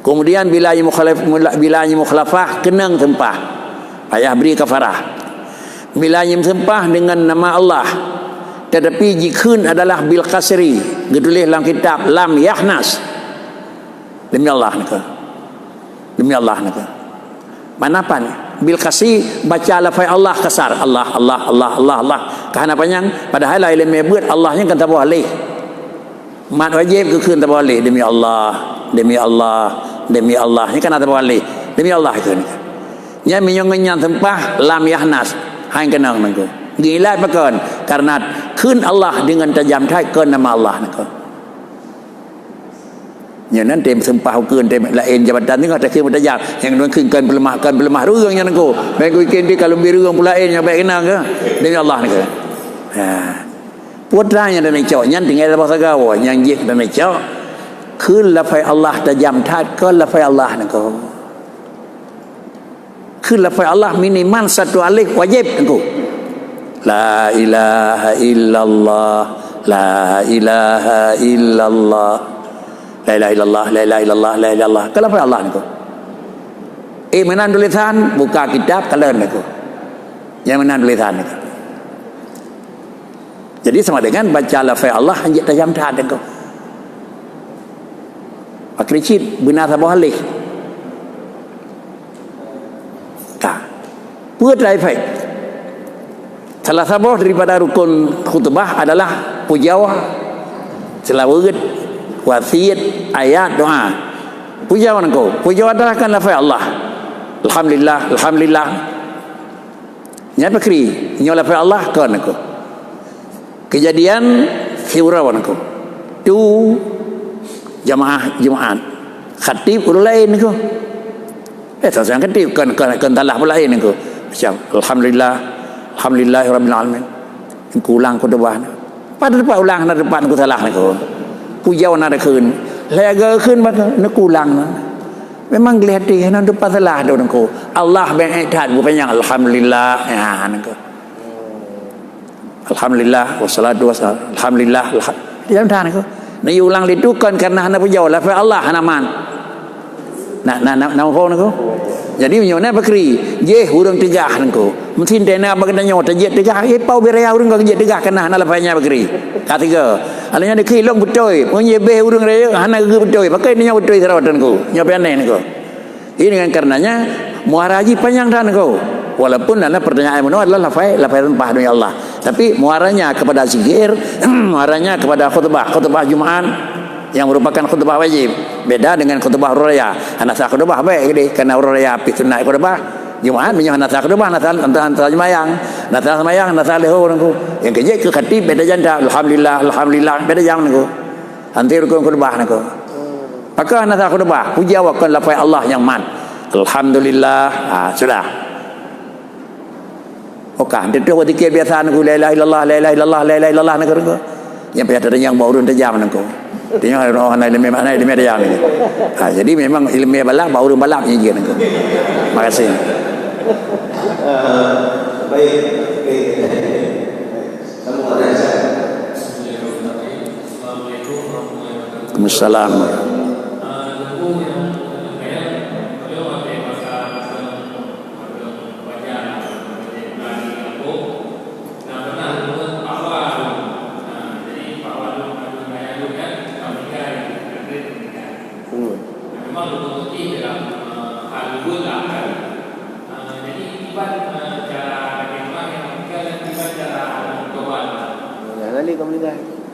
kemudian bila mukhalafah kenang tempah payah beri kafarah bila bersumpah dengan nama Allah tetapi jikun adalah bil kasri ditulis dalam kitab lam yahnas demi Allah naka mana apa ni bil kasri baca lafaz Allah kasar Allah kahana panjang padahal ilmu mebuat Allahnya kan tak boleh mat wajib ke kan tak boleh demi Allah ni kan tak boleh demi Allah itu ni nya menyong tempah lam yahnas hang kenang nangko gila pakon karena ขึ้นอัลลอฮ์dengan tajam ke nama Allah nak. Yang nanti sempah hukum lain jabatan ni kata ke tajam yang dia kan pelemah ruang yang aku. Baik weekend dia kalau biru orang pula lain yang baik kenal ke demi Allah nak. Ha. Putranya dan cok nyan tinggal bahasa gawa yang jik dan cok ขึ้นละไฟอัลลอฮ์tajamทัดก็ละไฟอัลลอฮ์nak. ขึ้นละไฟอัลลอฮ์minimal satu alif wajib aku. La ilaha illallah, la ilaha illallah, la ilaha illallah, la ilaha illallah, la ilaha illallah. Kalau apa Allah niku? Menan tulisan buka kitab kalian niku. Yang menan tulisan niku. Jadi sama dengan baca lafaz Allah anjak tajam taat niku. Akricit benar sabah alih. Ka. Buat lain salah satu daripada rukun khutbah adalah pujawa, selawat, wasiat, ayat, doa. Pujawa engkau. Pujawa adalah kan lafaz Allah. Alhamdulillah, alhamdulillah. Nya pakri, nya lafaz Allah kan engkau. Kejadian surau engkau. Tu jamaah Jumaat. Khatib ulu lain engkau. Seorang khatib kan talah pula lain engkau. Macam alhamdulillah Alhamdulillahirabbil alamin. Engkau ulang khutbah. Pada depan ulang na depan aku salah nak. Pujau na ada keun. Lega keun maka nak ulang. Memang gelati na depan salah dah engkau. Allah beriktat bukannya alhamdulillah. Ya engkau. Alhamdulillah wassalatu wassalam. Alhamdulillah. Jangan tahan engkau. Nak ulang itu kan karena hana pujau lafaz Allah hana man. Nak phone engkau. Jadi menyona bakri, je hurung tegah engkau. Mungkin dena bagana nyota je tegah, pau beraya hurung gak je tegah kena hana lafaznya bakri. Katiga. Alanya deki long betul, munye be hurung raya hana ge betul. Pakai nya betul sarawatan engkau. Nya pendek engkau. Ini dengan karenanya muaraji panjang dan engkau. Walaupun dalam pertanyaan mana adalah lafaz tanpa demi Allah. Tapi muaranya kepada zikir, muaranya kepada khutbah Jumaat yang merupakan khutbah wajib. Beda dengan khutbah raya. Hanasa khutbah baik gede karena raya api sunat khutbah Jumaat punya hanasa khutbah hanasa semayang. Hanasa semayang hanasa leho nangku. Yang kerja ke khatib beda janda alhamdulillah beda jam nangku. Anti rukun khutbah nangku. Maka hanasa khutbah pujawakan lafaz Allah yang mat. Alhamdulillah. Sudah. Okah, itu waktu biasa nangku la ilaha illallah la ilaha illallah la ilaha illallah nangku. Yang biasa yang baru tajam nangku. Tengok orang ilmu ada yang ini. Jadi memang ilmu balak baru balak ni je nak. Terima kasih. Baik. Sambung ada saya. Assalamualaikum.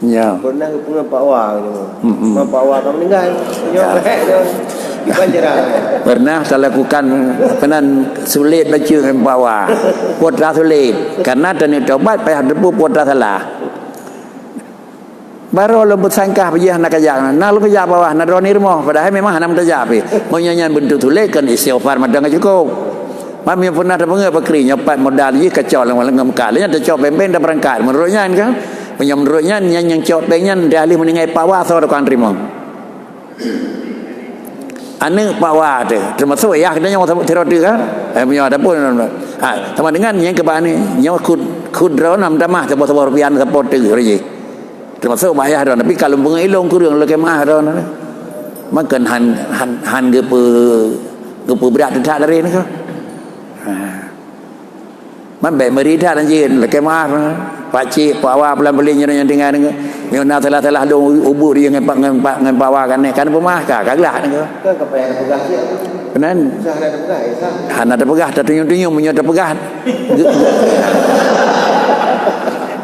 Ya. Pernah ke Pak Wah tu. Pak Wah kamu meninggal. Ya. Gimana cara? Pernah saya lakukan penan sulit baca dengan bawah. Putra sulit. Karena tadi tobat payah debu putra salah. Baru lembut sangkah pergi nak kerja. Nak lu kerja bawah, nak ron irmoh. Padahal memang nak kerja api. Mau nyanyian bentuk tulis kan istighfar madang cukup. Mami pernah terpengaruh bakri nyopat modal je kacau lang ngam kalanya tercop bemben dah berangkat. Menurutnya kan menurutnya yang cop pengen dia ahli meninggal Pak Wah so kan terima. Ane Pak Wah tu termasuk ya kita nyawa terot kan. Punya ada pun. Sama dengan yang kebaan ni nyawa kudron nam damah sebab rupiah support tu je. Termasuk bayar dah tapi kalau pengilong kurang lagi mah dah. Makan han gepe berat tak dari ni kan. Man baik merida dan jin lagi mah pakcik pawa pelan belinya yang tinggal ni miona telah dong ubur dia ngan pawa kan kan pemah kaglah ni kan kepada yang pegah dia kenan sah ada pegah sah han ada pegah tak tunjuk punya ada pegah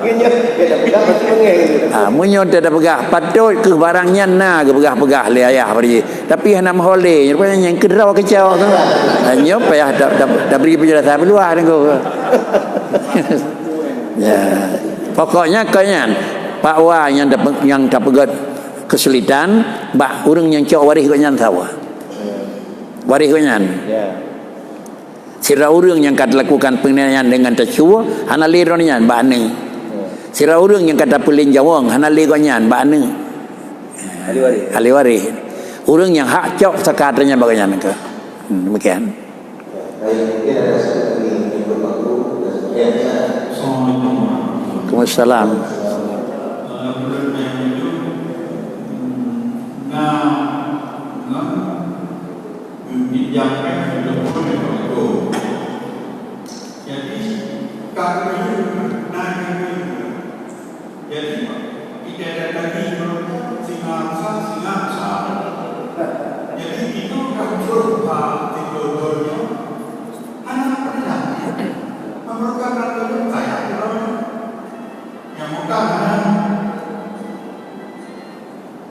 gini dia pegah mesti mengeng munyo ada pegah patut ke barangnya na ke pegah le ayah beri tapi hanam hole rupanya yang kedraw kecau tu hanya payah dah beri penjelasan luar ni ko ya Pokoknya kanyan Pak Wah yang dapat kesulitan, bak urang yang cok waris kanyan tahu. Waris kanyan. Ya. Sira urang yang kata lakukan penganiayaan dengan tercua, hana liron nyan bak ane. Sira urang yang kata pelin jawang, hana li kanyan bak ane. Ahli waris. Urang yang hak cok sekatanya bagaimana ke? Demikian. Waalaikumsalam.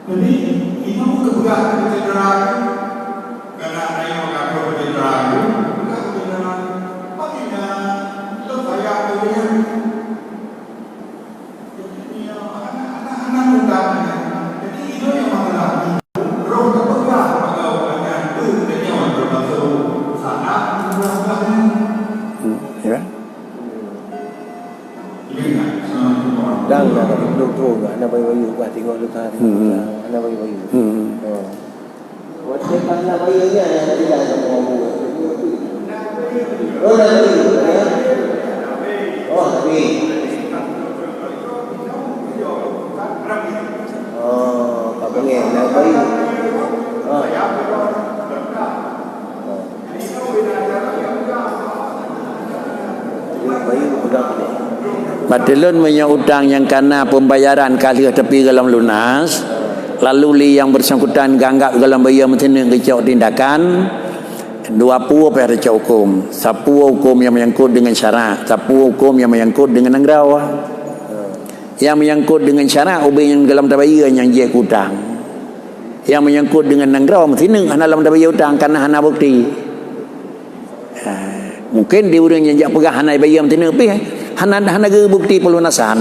Jadi itu kebukaan kecederaan karena ada yang mengaku kecederaan, bukan kecederaan. Pastinya itu saya punya. Jadi anak-anak utamanya. Jadi itu yang mengalami. Roh kepegang pegawainya itu yang bermasuk sangat menggunakan. Ya. Đang là đồng thổ cả nó bay bay qua thì ngồi được ta thì nó bay bay. Buat kita nó bay nya di dalam ngomong. Oh nabi. Oh nabi. Oh Pak Pengen nabi. Oh ya. Bayi pegang ni. Batilun punya utang yang karena pembayaran kali tepi dalam lunas, lalu li yang bersangkutan ganggap dalam bayar mentena kecok tindakan, dua pu apa ada hukum, sapu hukum yang menyangkut dengan syarat, sapu hukum yang menyangkut dengan anggrawa, yang menyangkut dengan syarat ubin yang dalam tabayar yang dia utang, yang menyangkut dengan anggrawa mentena dalam tabayar utang karena hana bukti. Mungkin dia orang yang jak pegang hana bayar mentena pi. Hana ke bukti pelunasan.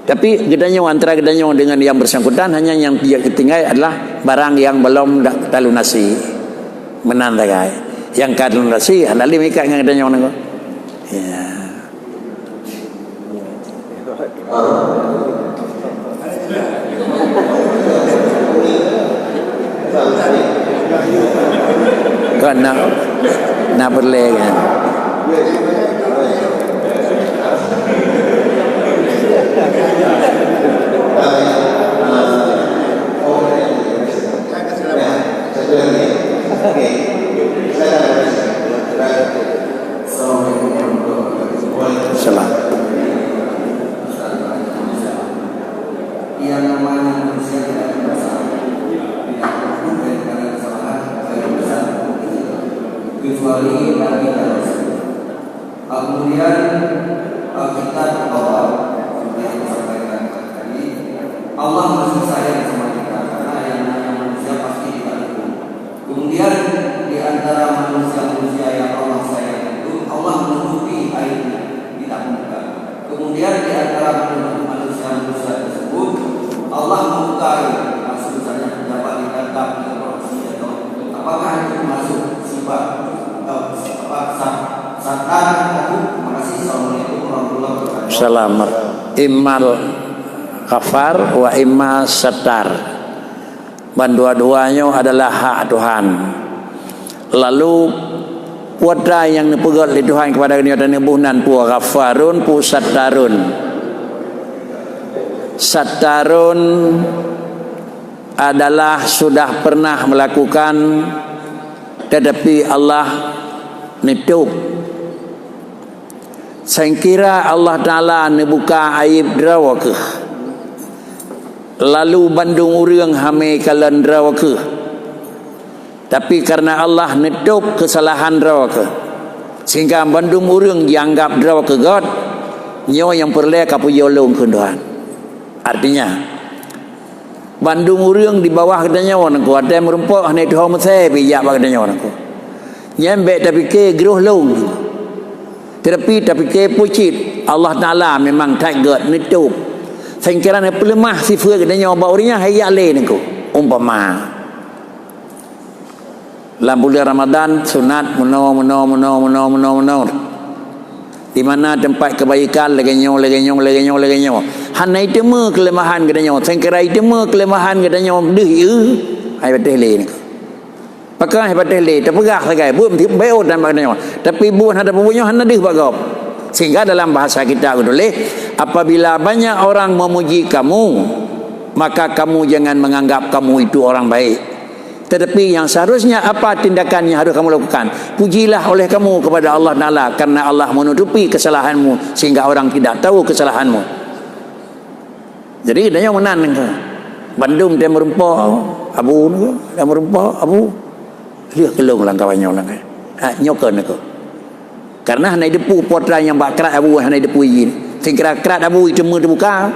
Tapi gedanya antara gedanya dengan yang bersangkutan hanya yang dia ketinggai adalah barang yang belum terlunasi. Menandagai. Yang terlunasi hana li mika dengan gedanya orang. Ya. Kan nak berlegan. Salam. Yang namanya manusia tidak bersalah, tidak mungkin karena kesalahan saya besar kecuali Nabi dan Rasul. Kemudian kita bahwa seperti yang disampaikan tadi, Allah masih sayang sama kita karena yang namanya manusia pasti kita hukum. Kemudian di antara manusia-manusia yang Allah sayang itu Allah menutupi aibnya, tidak membuka. Kemudian di antara manusia-manusia tersebut Allah membuka masuk misalnya pendapat ditangkap di korupsi atau apakah itu masuk sifat atau satar atau makasih. Assalamualaikum warahmatullahi wabarakatuh. Salam. Immal ghafar wa imma satar. Dua-duanya adalah hak Tuhan. Lalu kuasa yang dipegang oleh Tuhan kepada dunia dan nebunan pu ghafarun pu satarun. Satarun adalah sudah pernah melakukan tetapi Allah nutup. Saya kira Allah Ta'ala membuka aib drawakah. Lalu bandung urang hame kalan drawakah. Tapi karena Allah nutup kesalahan drawakah, sehingga bandung urang dianggap drawakah God, nyo yang perlu kapu yolong kunduhan. Artinya bandung urang di bawah katanya orang ku ada merumpok hanya itu hom saya bijak katanya orang ku nyembek tapi ke geruh long tetapi ke pucit Allah Taala memang tak got nutup sehingga kerana pelemah sifat katanya baurinya hayya le niku umpama dalam bulan Ramadan sunat menor di mana tempat kebaikan legenyo hana itema kelemahan katanya sehingga itema kelemahan katanya deh ai betul le niku pakai betul le terpegah sagai buat beo dan katanya tapi buat ada punya hana deh bagop. Sehingga dalam bahasa kita boleh apabila banyak orang memuji kamu maka kamu jangan menganggap kamu itu orang baik, tetapi yang seharusnya apa tindakan yang harus kamu lakukan, pujilah oleh kamu kepada Allah Ta'ala karena Allah menutupi kesalahanmu sehingga orang tidak tahu kesalahanmu. Jadi dia menan Bandung dia merempah abu dia merempah abu dia kelung langkawannya orang nyokan aku karena hanya depu potran yang bakrat abu hanya depu izin sehingga kerat abu itu terbuka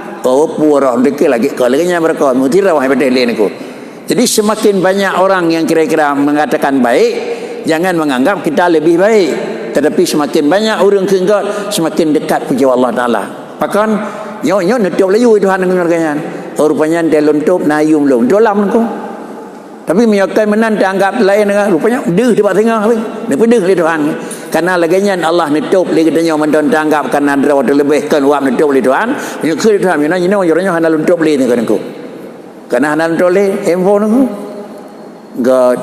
pura dekat lagi kalau lagi mereka mutirah wahai pada lain aku. Jadi semakin banyak orang yang kira-kira mengatakan baik, jangan menganggap kita lebih baik, tetapi semakin banyak orang kenggot semakin dekat puji Allah Taala. Bahkan nyo nutup layu Tuhan dengan mereka rupanya dia luntup nayum long dalam aku. Tapi menyakai menan dianggap lain rupanya deh di tengah dia pedih oleh Tuhan karena laginya Allah nutup lagi katanya mendon dianggap karena ada waktu lebih kan wap nutup oleh Tuhan punya ke Tuhan punya orangnya hanya luntup lagi ni kan aku karena hanya luntup lagi handphone aku God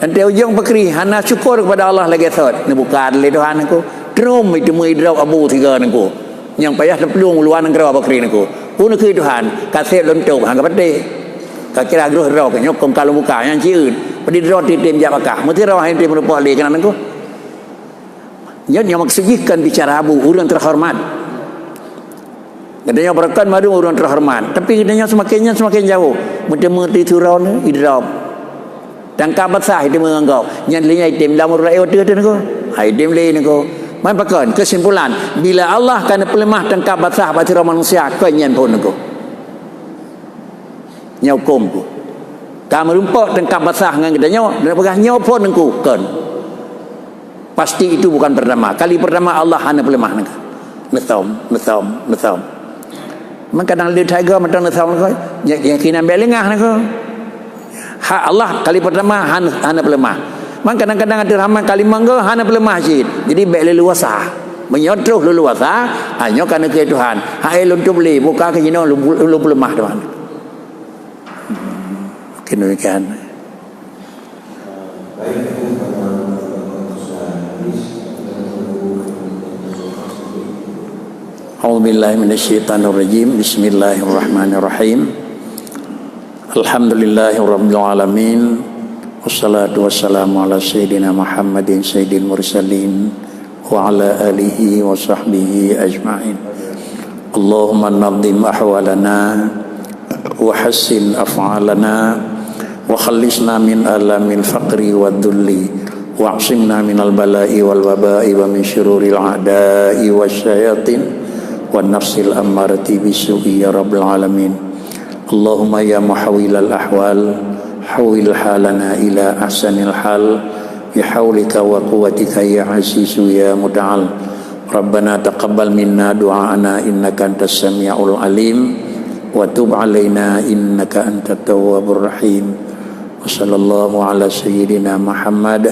nanti ujung pakri hanya syukur kepada Allah lagi thot ni bukan oleh Tuhan aku terum itu mengidrau abu tiga aku yang payah terpelung luar negara pakri aku pun ke Tuhan kasih luntup anggap pedih kira geruh roh ke nyokong kalau muka yang ciut pedi roh tim jak bakah mesti roh yang tim rupa le kan aku yang maksudkan bicara abu orang terhormat katanya berakan madu orang terhormat tapi katanya semakin jauh mesti turun idrab tangkap basah itu menganggap yang lainnya tim lamur rakyat itu aku hai tim lain aku man pakan kesimpulan bila Allah kana pelemah tangkap basah bagi manusia kau nyen pun aku nyokom ku kamu rumput tengkap basah dengan katanya dan pegah nyopon engku kan pasti itu bukan pertama kali pertama Allah hanya pelemah nesam maka kadang dia tiger macam nesam yang kena belengah hak Allah kali pertama hanya pelemah maka kadang-kadang ada ramai kali mangga hanya pelemah jadi baik leluasa menyotruh leluasa hanya kerana ke Tuhan hai luntup li buka ke jino lu pelemah Tuhan demikian. A'udzubillahi minasyaitonirrajim. Bismillahirrahmanirrahim. Alhamdulillahirabbil alamin. Wassalatu wassalamu ala sayyidina Muhammadin sayyidil mursalin wa ala alihi wa sahbihi ajma'in. Allahumma nadhim ahwalana wa hassin af'alana wa khallisna min alamil faqri wad dhulli wa'simna minal bala'i wal waba'i wa min syururil a'da'i wasyayatin wan nafsil ammarati bisu'i ya rabbal alamin. Allahumma ya muhawwilal ahwal hawil halana ila ahsanil hal bihaulika wa quwwatika ya azizu ya muta'al. Rabbana taqabbal minna du'aana innaka antas sami'ul alim wa tub alaina innaka antat tawwabur rahim. Wassallallahu ala sayyidina Muhammad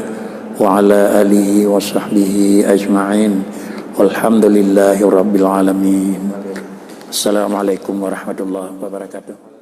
wa ala alihi wa sahbihi ajma'in walhamdulillahi rabbil alamin. Assalamualaikum warahmatullahi wabarakatuh.